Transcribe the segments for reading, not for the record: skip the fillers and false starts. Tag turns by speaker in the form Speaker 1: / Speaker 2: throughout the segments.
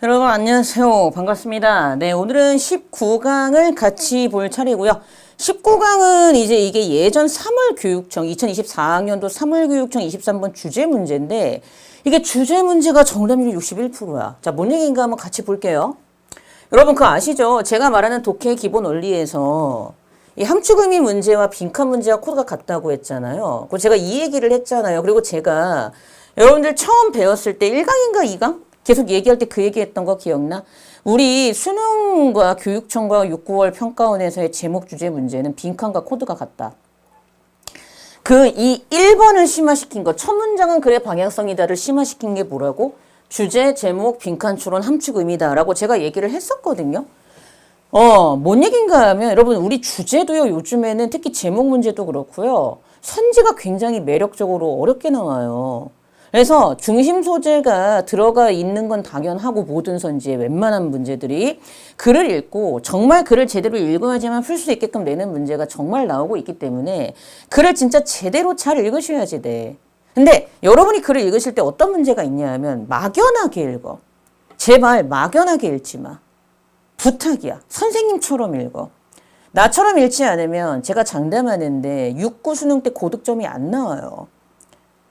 Speaker 1: 여러분 안녕하세요. 반갑습니다. 네, 오늘은 19강을 같이 볼 차례고요. 19강은 이제 이게 예전 3월 교육청 2024학년도 3월 교육청 23번 주제 문제인데 이게 주제 문제가 정답률이 61%야. 자, 뭔 얘기인가 한번 같이 볼게요. 여러분 그거 아시죠? 제가 말하는 독해 기본 원리에서 이 함축의미 문제와 빈칸 문제와 코드가 같다고 했잖아요. 그리고 제가 이 얘기를 했잖아요. 그리고 제가 여러분들 처음 배웠을 때 1강인가 2강? 계속 얘기할 때 그 얘기했던 거 기억나? 우리 수능과 교육청과 6, 9월 평가원에서의 제목 주제 문제는 빈칸과 코드가 같다. 이 1번을 심화시킨 거, 첫 문장은 그래 방향성이다를 심화시킨 게 뭐라고? 주제, 제목, 빈칸, 추론, 함축 의미다라고 제가 얘기를 했었거든요. 뭔 얘기인가 하면 여러분 우리 주제도요 요즘에는 특히 제목 문제도 그렇고요. 선지가 굉장히 매력적으로 어렵게 나와요. 그래서 중심 소재가 들어가 있는 건 당연하고 모든 선지에 웬만한 문제들이 글을 읽고 정말 글을 제대로 읽어야지만 풀 수 있게끔 내는 문제가 정말 나오고 있기 때문에 글을 진짜 제대로 잘 읽으셔야지 돼. 근데 여러분이 글을 읽으실 때 어떤 문제가 있냐 하면 막연하게 읽어. 제발 막연하게 읽지 마. 부탁이야. 선생님처럼 읽어. 나처럼 읽지 않으면 제가 장담하는데 6, 9 수능 때 고득점이 안 나와요.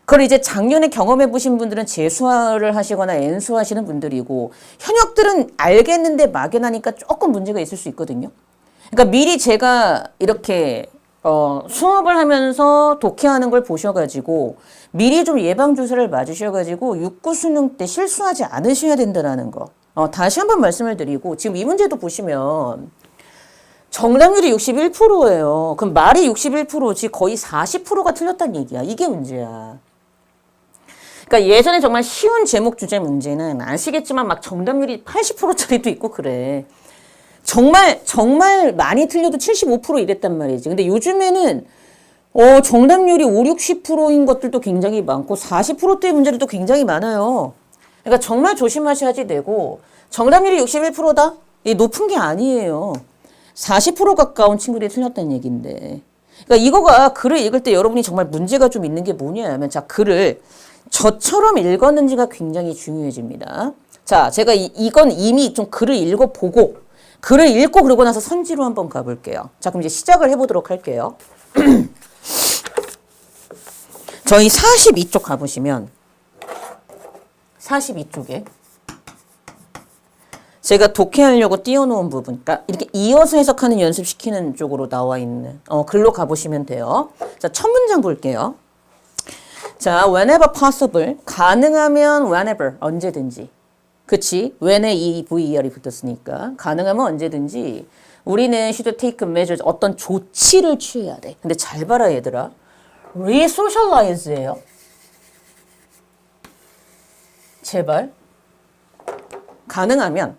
Speaker 1: 그걸 이제 작년에 경험해 보신 분들은 재수화를 하시거나 N수 하시는 분들이고 현역들은 알겠는데 막연하니까 조금 문제가 있을 수 있거든요. 그러니까 미리 제가 이렇게 수업을 하면서 독해하는 걸 보셔가지고 미리 좀 예방주사를 맞으셔가지고 6, 9 수능 때 실수하지 않으셔야 된다는 거. 다시 한번 말씀을 드리고 지금 이 문제도 보시면 정답률이 61%예요. 그럼 말이 61%지 거의 40%가 틀렸다는 얘기야. 이게 문제야. 그러니까 예전에 정말 쉬운 제목 주제 문제는 아시겠지만 막 정답률이 80%짜리도 있고 그래. 정말 많이 틀려도 75% 이랬단 말이지. 근데 요즘에는 정답률이 5, 60%인 것들도 굉장히 많고 40%대의 문제들도 굉장히 많아요. 그러니까 정말 조심하셔야지 되고 정답률이 61%다? 이 높은 게 아니에요. 40% 가까운 친구들이 틀렸다는 얘기인데. 그러니까 이거가 글을 읽을 때 여러분이 정말 문제가 좀 있는 게 뭐냐 하면 자, 글을 저처럼 읽었는지가 굉장히 중요해집니다. 자, 제가 이건 이미 좀 글을 읽어보고 글을 읽고 그러고 나서 선지로 한번 가볼게요. 자, 그럼 이제 시작을 해보도록 할게요. 저희 42쪽 가보시면 42쪽에 제가 독해하려고 띄워놓은 부분, 그러니까 이렇게 이어서 해석하는 연습시키는 쪽으로 나와 있는 글로 가보시면 돼요. 자, 첫 문장 볼게요. 자, whenever possible, 가능하면 whenever, 언제든지. 그치? when에 이 VER이 붙었으니까 가능하면 언제든지 우리는 should take measures, 어떤 조치를 취해야 돼. 근데 잘 봐라 얘들아. resocialize예요. 제발. 가능하면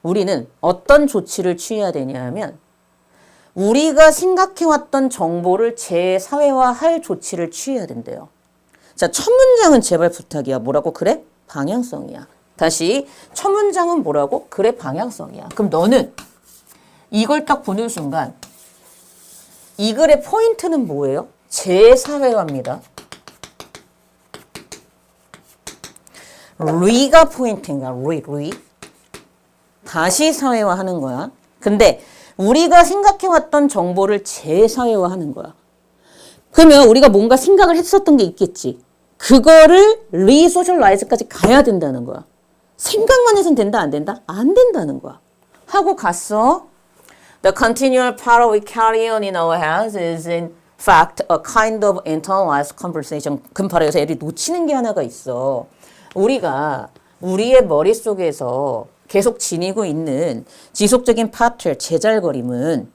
Speaker 1: 우리는 어떤 조치를 취해야 되냐 하면 우리가 생각해왔던 정보를 재사회화할 조치를 취해야 된대요. 자, 첫 문장은 제발 부탁이야. 뭐라고? 그래? 방향성이야. 다시 첫 문장은 뭐라고? 그래, 방향성이야. 그럼 너는 이걸 딱 보는 순간 이 글의 포인트는 뭐예요? 재사회화입니다. 리가 포인트인가? 리. 다시 사회화하는 거야. 근데 우리가 생각해왔던 정보를 재사회화하는 거야. 그러면 우리가 뭔가 생각을 했었던 게 있겠지. 그거를 리소셜라이즈까지 가야 된다는 거야. 생각만 해서는 된다, 안 된다? 안 된다는 거야. 하고 갔어. The continual part we carry on in our heads is in fact a kind of internalized conversation. 금파라에서 애들이 놓치는 게 하나가 있어. 우리가 우리의 머릿속에서 계속 지니고 있는 지속적인 파트, 제잘거림은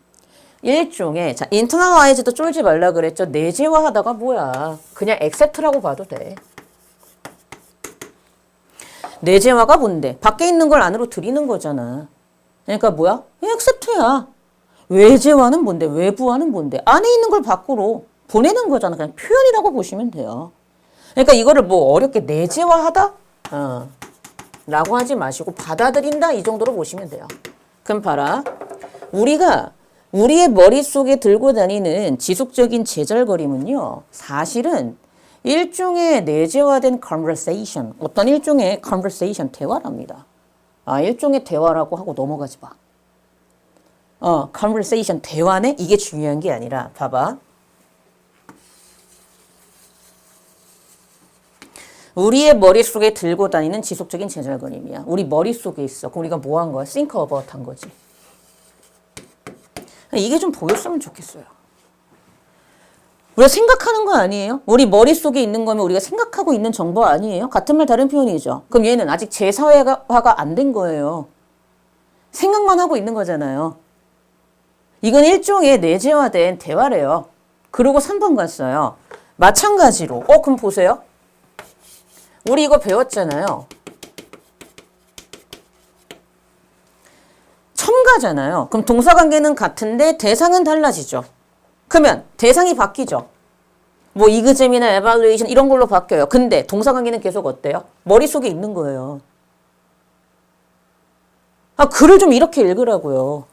Speaker 1: 일종의, 자, internalize도 쫄지 말라 그랬죠. 내재화하다가 뭐야. 그냥 accept라고 봐도 돼. 내재화가 뭔데? 밖에 있는 걸 안으로 들이는 거잖아. 그러니까 뭐야? accept야. 외재화는 뭔데? 외부화는 뭔데? 안에 있는 걸 밖으로 보내는 거잖아. 그냥 표현이라고 보시면 돼요. 그러니까 이거를 뭐 어렵게 내재화하다? 라고 하지 마시고 받아들인다 이 정도로 보시면 돼요. 그럼 봐라. 우리가 우리의 머릿속에 들고 다니는 지속적인 제잘거림은요. 사실은 일종의 내재화된 conversation, 어떤 일종의 conversation, 대화랍니다. 일종의 대화라고 하고 넘어가지 마. conversation, 대화네? 이게 중요한 게 아니라, 봐봐. 우리의 머릿속에 들고 다니는 지속적인 제잘거림이야. 우리 머릿속에 있어. 그럼 우리가 뭐 한 거야? think about 한 거지. 이게 좀 보였으면 좋겠어요. 우리가 생각하는 거 아니에요? 우리 머릿속에 있는 거면 우리가 생각하고 있는 정보 아니에요? 같은 말 다른 표현이죠. 그럼 얘는 아직 제사회화가 안 된 거예요. 생각만 하고 있는 거잖아요. 이건 일종의 내재화된 대화래요. 그리고 3번 갔어요. 마찬가지로. 그럼 보세요. 우리 이거 배웠잖아요. 첨가잖아요. 그럼 동사관계는 같은데 대상은 달라지죠. 그러면 대상이 바뀌죠. 뭐 이그잼이나 에발루에이션 이런 걸로 바뀌어요. 근데 동사관계는 계속 어때요? 머릿속에 있는 거예요. 글을 좀 이렇게 읽으라고요.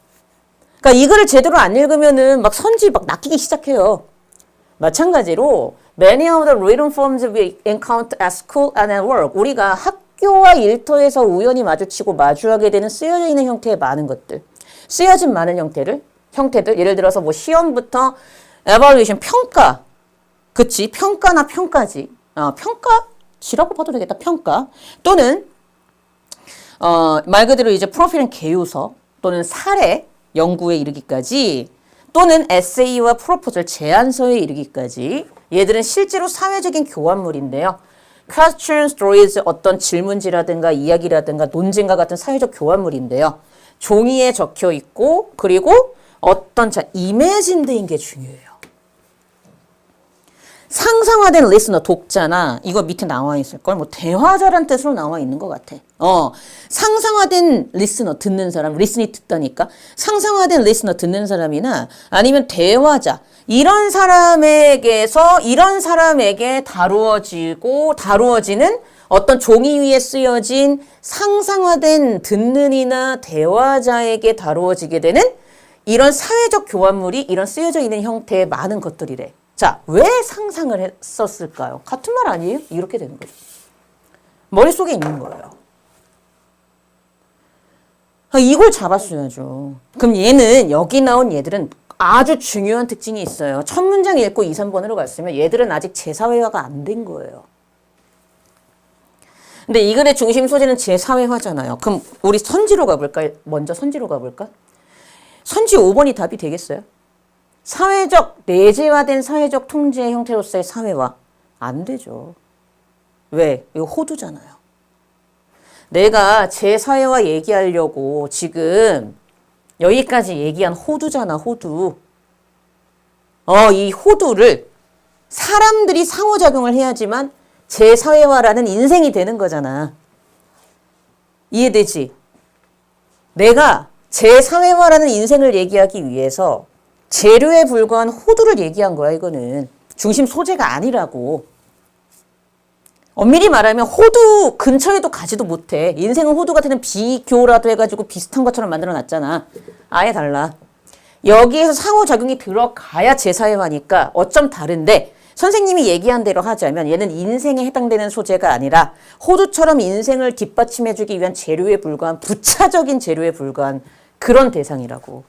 Speaker 1: 그러니까 이 글을 제대로 안 읽으면은 막 선지 막 낚이기 시작해요. 마찬가지로 many of the written forms we encounter at school and at work. 우리가 학교와 일터에서 우연히 마주치고 마주하게 되는 쓰여져 있는 형태의 많은 것들. 쓰여진 많은 형태들. 예를 들어서 뭐 시험부터 evaluation, 평가. 그치? 평가나 평가지. 평가지라고 봐도 되겠다. 평가. 또는 말 그대로 이제 프로필은 개요서 또는 사례 연구에 이르기까지 또는 에세이와 프로포절 제안서에 이르기까지 얘들은 실제로 사회적인 교환물인데요. question, stories 어떤 질문지라든가 이야기라든가 논쟁과 같은 사회적 교환물인데요. 종이에 적혀 있고 그리고 어떤 imagined인 게 중요해요. 상상화된 리스너, 독자나 이거 밑에 나와 있을걸? 뭐 대화자란 뜻으로 나와 있는 것 같아. 상상화된 리스너, 듣는 사람, 리스니 듣다니까. 상상화된 리스너, 듣는 사람이나 아니면 대화자, 이런 사람에게 다루어지는 어떤 종이 위에 쓰여진 상상화된 듣는이나 대화자에게 다루어지게 되는 이런 사회적 교환물이 이런 쓰여져 있는 형태의 많은 것들이래. 자, 왜 상상을 했었을까요? 같은 말 아니에요? 이렇게 되는 거죠. 머릿속에 있는 거예요. 이걸 잡았어야죠. 그럼 얘는, 여기 나온 얘들은 아주 중요한 특징이 있어요. 첫 문장 읽고 2, 3번으로 갔으면 얘들은 아직 제사회화가 안 된 거예요. 근데 이 글의 중심 소재는 제사회화잖아요. 그럼 우리 선지로 가볼까요? 먼저 선지로 가볼까? 선지 5번이 답이 되겠어요? 내재화된 사회적 통제의 형태로서의 사회화. 안 되죠. 왜? 이거 호두잖아요. 내가 제사회화 얘기하려고 지금 여기까지 얘기한 호두잖아, 호두. 이 호두를 사람들이 상호작용을 해야지만 제사회화라는 인생이 되는 거잖아. 이해되지? 내가 제사회화라는 인생을 얘기하기 위해서 재료에 불과한 호두를 얘기한 거야, 이거는. 중심 소재가 아니라고. 엄밀히 말하면 호두 근처에도 가지도 못해. 인생은 호두 같은 비교라도 해가지고 비슷한 것처럼 만들어 놨잖아. 아예 달라. 여기에서 상호작용이 들어가야 제사회화니까 어쩜 다른데 선생님이 얘기한 대로 하자면 얘는 인생에 해당되는 소재가 아니라 호두처럼 인생을 뒷받침해주기 위한 재료에 불과한 부차적인 재료에 불과한 그런 대상이라고.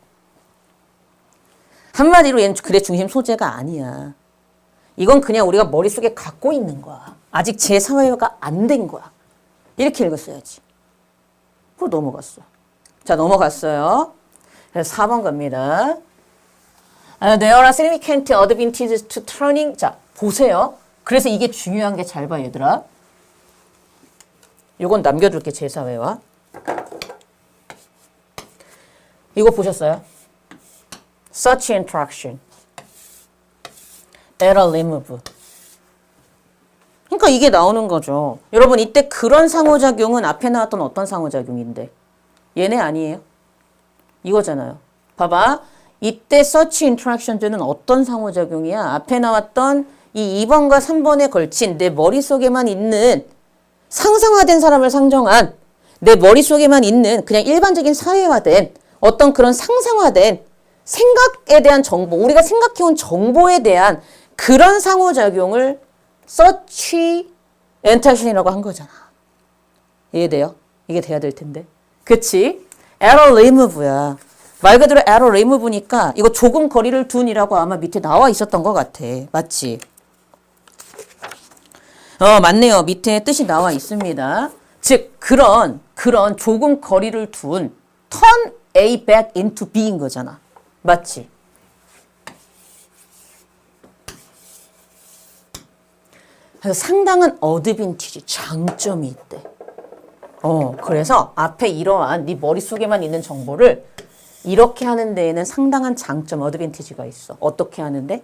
Speaker 1: 한마디로 얘는 글의 중심 소재가 아니야. 이건 그냥 우리가 머릿속에 갖고 있는 거야. 아직 제사회화가 안 된 거야. 이렇게 읽었어야지. 그거 넘어갔어. 자, 넘어갔어요. 그래서 4번 갑니다. There are significant advantages to turning. 자, 보세요. 그래서 이게 중요한 게 잘 봐, 얘들아. 이건 남겨둘게, 제사회화. 이거 보셨어요? Such interaction. Error remove. 그러니까 이게 나오는 거죠. 여러분, 이때 그런 상호작용은 앞에 나왔던 어떤 상호작용인데? 얘네 아니에요? 이거잖아요. 봐봐. 이때 such interaction들은 어떤 상호작용이야? 앞에 나왔던 이 2번과 3번에 걸친 내 머릿속에만 있는 상상화된 사람을 상정한 내 머릿속에만 있는 그냥 일반적인 사회화된 어떤 그런 상상화된 생각에 대한 정보, 우리가 생각해온 정보에 대한 그런 상호작용을 such interaction이라고 한 거잖아. 이해돼요? 이게 돼야 될 텐데. 그치? error remove야. 말 그대로 error remove니까 이거 조금 거리를 둔이라고 아마 밑에 나와 있었던 것 같아. 맞지? 맞네요. 밑에 뜻이 나와 있습니다. 즉, 그런 조금 거리를 둔 turn A back into B인 거잖아. 맞지? 그래서 상당한 어드밴티지, 장점이 있대. 그래서 앞에 이러한 네 머릿속에만 있는 정보를 이렇게 하는 데에는 상당한 장점, 어드밴티지가 있어. 어떻게 하는데?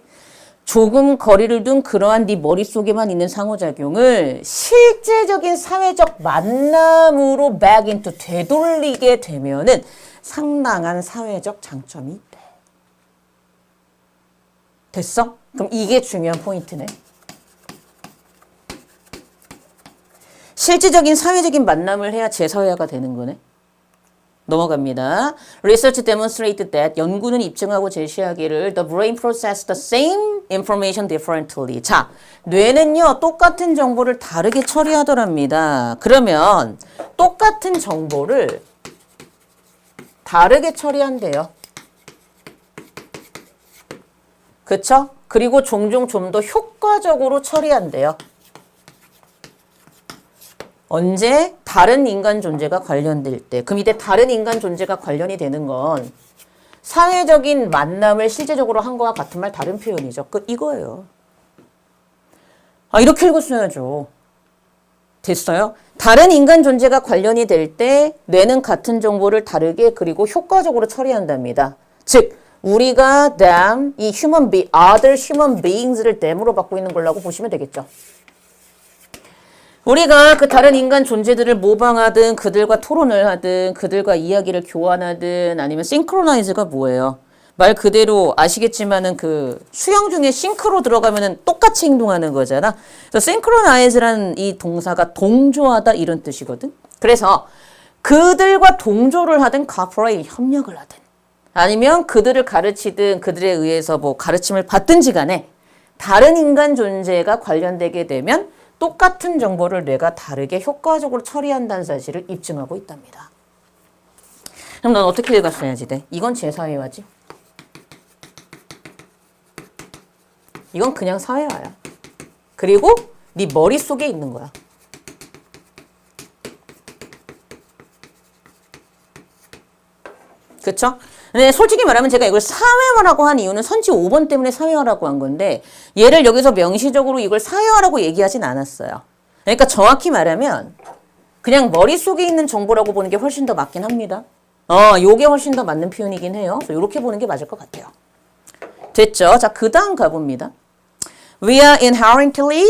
Speaker 1: 조금 거리를 둔 그러한 네 머릿속에만 있는 상호작용을 실제적인 사회적 만남으로 back into 되돌리게 되면은 상당한 사회적 장점이 있대. 됐어? 그럼 이게 중요한 포인트네. 실질적인 사회적인 만남을 해야 재사회화가 되는 거네. 넘어갑니다. Research demonstrated that 연구는 입증하고 제시하기를 the brain processes the same information differently. 자, 뇌는요 똑같은 정보를 다르게 처리하더랍니다. 그러면 똑같은 정보를 다르게 처리한대요. 그쵸? 그리고 종종 좀 더 효과적으로 처리한대요. 언제? 다른 인간 존재가 관련될 때. 그럼 이때 다른 인간 존재가 관련이 되는 건 사회적인 만남을 실제적으로 한 거와 같은 말 다른 표현이죠. 이거예요. 이렇게 읽었어야죠. 됐어요? 다른 인간 존재가 관련이 될 때 뇌는 같은 정보를 다르게 그리고 효과적으로 처리한답니다. 즉 우리가 them, 이 other human beings를 them으로 받고 있는 걸라고 보시면 되겠죠. 우리가 그 다른 인간 존재들을 모방하든 그들과 토론을 하든 그들과 이야기를 교환하든 아니면 싱크로나이즈가 뭐예요? 말 그대로 아시겠지만은 그 수영 중에 싱크로 들어가면은 똑같이 행동하는 거잖아. 그래서 싱크로나이즈라는 이 동사가 동조하다 이런 뜻이거든. 그래서 그들과 동조를 하든 cooperate이 협력을 하든 아니면 그들을 가르치든 그들에 의해서 뭐 가르침을 받든지 간에 다른 인간 존재가 관련되게 되면 똑같은 정보를 뇌가 다르게 효과적으로 처리한다는 사실을 입증하고 있답니다. 그럼 넌 어떻게 읽었어야지 돼? 이건 제사회화지. 이건 그냥 사회화야. 그리고 네 머릿속에 있는 거야. 그쵸? 근데 솔직히 말하면 제가 이걸 사회화라고 한 이유는 선지 5번 때문에 사회화라고 한 건데 얘를 여기서 명시적으로 이걸 사회화라고 얘기하진 않았어요. 그러니까 정확히 말하면 그냥 머릿속에 있는 정보라고 보는 게 훨씬 더 맞긴 합니다. 요게 훨씬 더 맞는 표현이긴 해요. 그래서 이렇게 보는 게 맞을 것 같아요. 됐죠? 자, 그 다음 가봅니다. We are inherently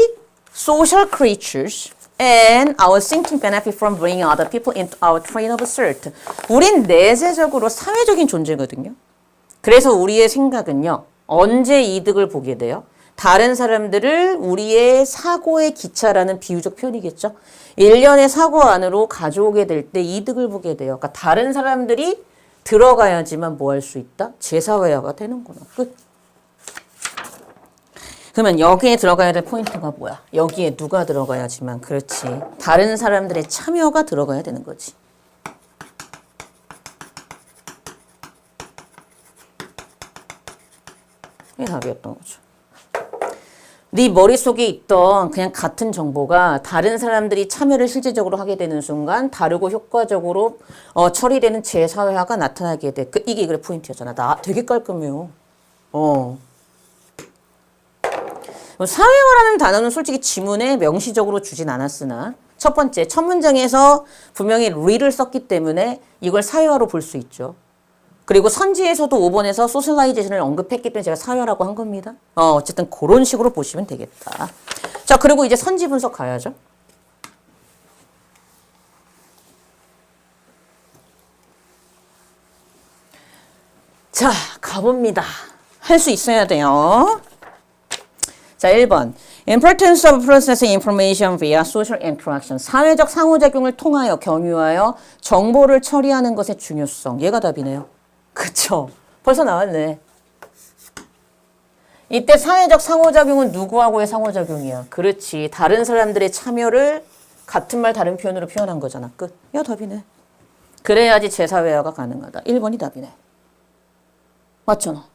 Speaker 1: social creatures and our thinking benefit from bringing other people into our train of thought. 우린 내재적으로 사회적인 존재거든요. 그래서 우리의 생각은요. 언제 이득을 보게 돼요? 다른 사람들을 우리의 사고의 기차라는 비유적 표현이겠죠. 일련의 사고 안으로 가져오게 될 때 이득을 보게 돼요. 그러니까 다른 사람들이 들어가야지만 뭐 할 수 있다? 제사회화가 되는구나. 끝. 그러면 여기에 들어가야 될 포인트가 뭐야? 여기에 누가 들어가야지만 그렇지. 다른 사람들의 참여가 들어가야 되는 거지. 이게 답이었던 거죠. 네 머릿속에 있던 그냥 같은 정보가 다른 사람들이 참여를 실질적으로 하게 되는 순간 다르고 효과적으로 처리되는 제사회화가 나타나게 돼. 이게 그래 포인트였잖아. 나 되게 깔끔해요. 사회화라는 단어는 솔직히 지문에 명시적으로 주진 않았으나 첫 번째, 첫 문장에서 분명히 re를 썼기 때문에 이걸 사회화로 볼 수 있죠. 그리고 선지에서도 5번에서 소셜라이제이션을 언급했기 때문에 제가 사회화라고 한 겁니다. 어쨌든 그런 식으로 보시면 되겠다. 자, 그리고 이제 선지 분석 가야죠. 자, 가봅니다. 할 수 있어야 돼요. 자, 1번. Importance of processing information via social interaction. 사회적 상호작용을 통하여 경유하여 정보를 처리하는 것의 중요성. 얘가 답이네요. 그쵸? 벌써 나왔네. 이때 사회적 상호작용은 누구하고의 상호작용이야? 그렇지. 다른 사람들의 참여를 같은 말 다른 표현으로 표현한 거잖아. 끝. 얘가 답이네. 그래야지 재사회화가 가능하다. 1번이 답이네. 맞잖아.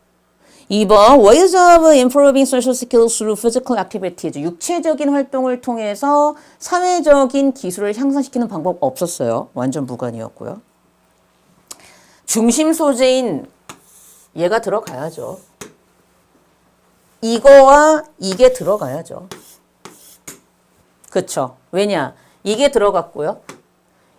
Speaker 1: 2번 ways of improving social skills through physical activities. 육체적인 활동을 통해서 사회적인 기술을 향상시키는 방법 없었어요. 완전 무관이었고요. 중심 소재인 얘가 들어가야죠. 이거와 이게 들어가야죠. 그쵸? 왜냐? 이게 들어갔고요.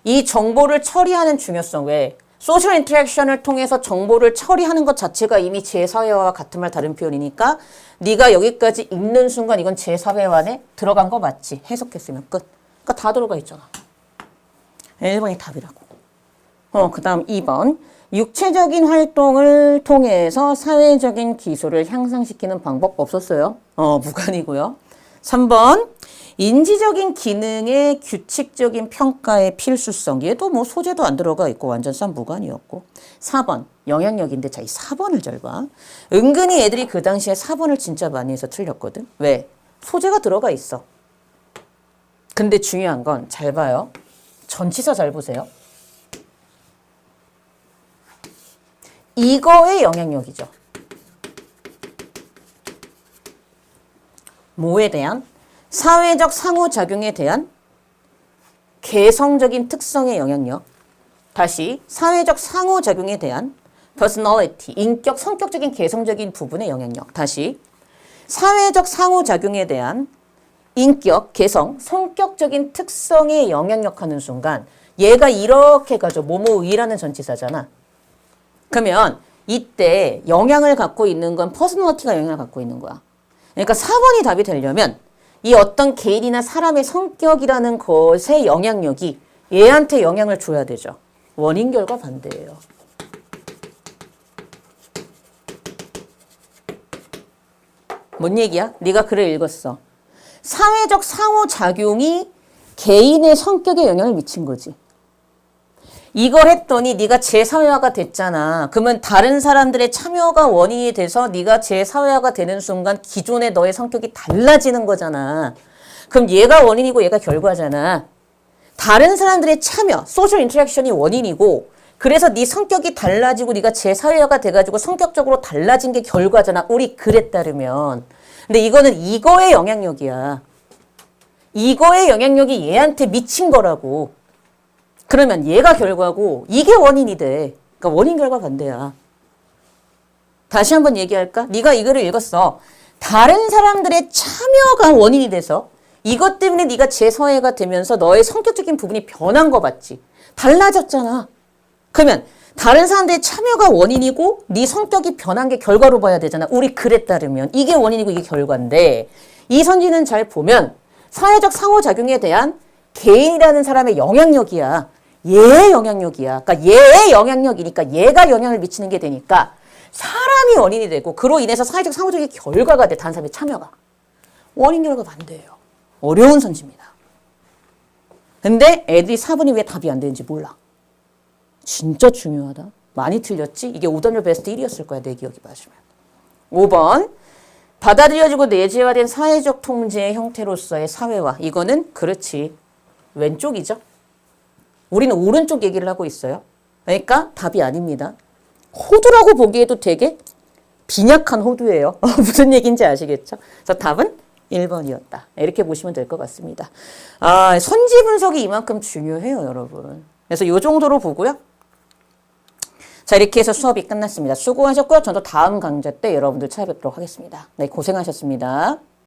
Speaker 1: 이 정보를 처리하는 중요성. 왜? 소셜 인터랙션을 통해서 정보를 처리하는 것 자체가 이미 재사회화와 같은 말 다른 표현이니까 네가 여기까지 읽는 순간 이건 재사회화에 들어간 거 맞지? 해석했으면 끝. 그러니까 다 들어가 있잖아. 1번이 답이라고. 그 다음 2번. 육체적인 활동을 통해서 사회적인 기술을 향상시키는 방법 없었어요. 무관이고요. 3번. 인지적인 기능의 규칙적인 평가의 필수성. 얘도 뭐 소재도 안 들어가 있고 완전 싼 무관이었고. 4번. 영향력인데 자, 이 4번을 잘 봐. 은근히 애들이 그 당시에 4번을 진짜 많이 해서 틀렸거든. 왜? 소재가 들어가 있어. 근데 중요한 건 잘 봐요. 전치사 잘 보세요. 이거의 영향력이죠. 뭐에 대한? 사회적 상호작용에 대한 개성적인 특성의 영향력. 다시 사회적 상호작용에 대한 personality, 인격, 성격적인 개성적인 부분의 영향력. 다시 사회적 상호작용에 대한 인격, 개성, 성격적인 특성에 영향력 하는 순간 얘가 이렇게 가죠. 뭐뭐이라는 전치사잖아. 그러면 이때 영향을 갖고 있는 건 퍼스널리티가 영향을 갖고 있는 거야. 그러니까 4번이 답이 되려면 이 어떤 개인이나 사람의 성격이라는 것의 영향력이 얘한테 영향을 줘야 되죠. 원인 결과 반대예요. 뭔 얘기야? 네가 글을 읽었어. 사회적 상호작용이 개인의 성격에 영향을 미친 거지. 이걸 했더니 네가 재사회화가 됐잖아. 그러면 다른 사람들의 참여가 원인이 돼서 네가 재사회화가 되는 순간 기존의 너의 성격이 달라지는 거잖아. 그럼 얘가 원인이고 얘가 결과잖아. 다른 사람들의 참여, 소셜 인터랙션이 원인이고 그래서 네 성격이 달라지고 네가 재사회화가 돼가지고 성격적으로 달라진 게 결과잖아. 우리 글에 따르면. 근데 이거는 이거의 영향력이야. 이거의 영향력이 얘한테 미친 거라고. 그러면 얘가 결과고 이게 원인이 돼. 그러니까 원인 결과 반대야. 다시 한번 얘기할까? 네가 이 글을 읽었어. 다른 사람들의 참여가 원인이 돼서 이것 때문에 네가 재사회가 되면서 너의 성격적인 부분이 변한 거 봤지. 달라졌잖아. 그러면 다른 사람들의 참여가 원인이고 네 성격이 변한 게 결과로 봐야 되잖아. 우리 글에 따르면 이게 원인이고 이게 결과인데 이 선지는 잘 보면 사회적 상호작용에 대한 개인이라는 사람의 영향력이야. 얘의 영향력이야. 그러니까 얘의 영향력이니까 얘가 영향을 미치는 게 되니까 사람이 원인이 되고 그로 인해서 사회적 상호적인 결과가 돼. 다른 사람의 참여가. 원인 결과 반대예요. 어려운 선지입니다. 근데 애들이 4번이 왜 답이 안 되는지 몰라. 진짜 중요하다. 많이 틀렸지? 이게 오더널 베스트 1이었을 거야. 내 기억이 맞으면. 5번. 받아들여지고 내재화된 사회적 통제의 형태로서의 사회화. 이거는 그렇지. 왼쪽이죠. 우리는 오른쪽 얘기를 하고 있어요. 그러니까 답이 아닙니다. 호두라고 보기에도 되게 빈약한 호두예요. 무슨 얘기인지 아시겠죠? 그래서 답은 1번이었다. 이렇게 보시면 될 것 같습니다. 선지 분석이 이만큼 중요해요, 여러분. 그래서 이 정도로 보고요. 자, 이렇게 해서 수업이 끝났습니다. 수고하셨고요. 저도 다음 강좌 때 여러분들 찾아뵙도록 하겠습니다. 네, 고생하셨습니다.